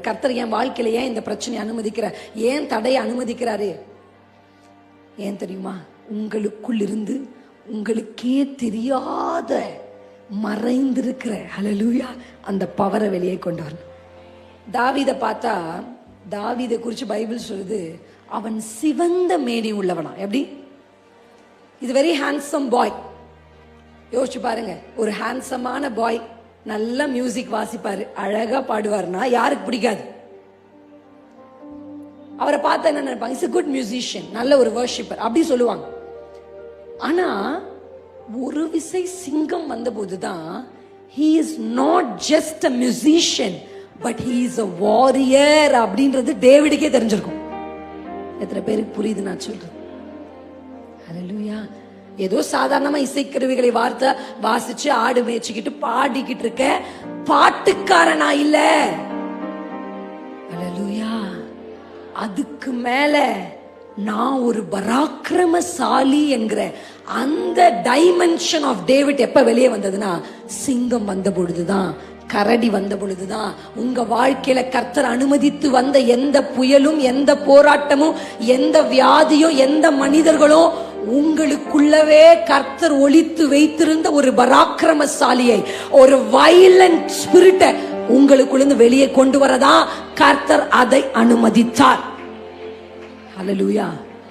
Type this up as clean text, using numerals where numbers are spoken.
கர்த்தர் என் வாழ்க்கையில ஏன் இந்த பிரச்சனையை அனுமதிக்கிறார், ஏன் தடையை அனுமதிக்கிறாரு? ஏன் தெரியுமா? உங்களுக்குள் இருந்து உங்களுக்கே தெரியாத மறைந்திருக்கிற ஹல்லேலூயா அந்த பவரை வெளியே கொண்டு வரணும். தாவீதை பார்த்தா, தாவீதை குறித்து பைபிள் சொல்லுது, அவன் சிவந்த மேனி உள்ளவனா. எப்படி? இது வெரி ஹேண்ட்ஸம் பாய். யோசிச்சு பாருங்க, ஒரு ஹேண்ட்ஸமான பாய் நல்ல மியூசிக் வாசிப்பாரு, அழகா பாடுவார்னா யாருக்கு பிடிக்காது? அவரை பார்த்தா என்ன நினைப்பாங்க? இஸ் a good musician, நல்ல ஒரு வர்ஷிப்பர் அப்படி சொல்லுவாங்க. ஆனா ஒரு விசை சிங்கம் வந்த போதுதான் he is not just a musician but he is a warrior அப்படின்றது டேவிடுக்கே தெரிஞ்சிருக்கும். எத்தனை பேருக்கு புரியுது நான் சொல்றது? ஹல்லேலூயா. ஏதோ சாதாரணமா இசைக்கருவிகளை வார்த்தை வாசிச்சு ஆடு மேய்ச்சிக்கிட்டு பாடிக்கிட்டு இருக்க பாட்டுக்காரனா இல்ல. ஹல்லேலூயா. அதுக்கு மேல நான் ஒரு பராக்கிரமசாலி என்கிற அந்த டைமென்ஷன் ஆஃப் டேவிட் எப்ப வெளியே வந்ததுன்னா, சிங்கம் வந்த பொழுதுதான், கரடி வந்த பொழுதுதான். உங்க வாழ்க்கையில கர்த்தர் அனுமதித்து வந்த எந்த புயலும், எந்த போராட்டமும், எந்த வியாதியும், எந்த மனிதர்களும், உங்களுக்குள்ளவே கர்த்தர் ஒளித்து வைத்திருந்த ஒரு பராக்கிரமசாலியை, ஒரு வயலண்ட் ஸ்பிரிட்டை உங்களுக்குள்ள வெளியே கொண்டு வரதா கர்த்தர் அதை அனுமதித்தார். ஹல்லேலூயா.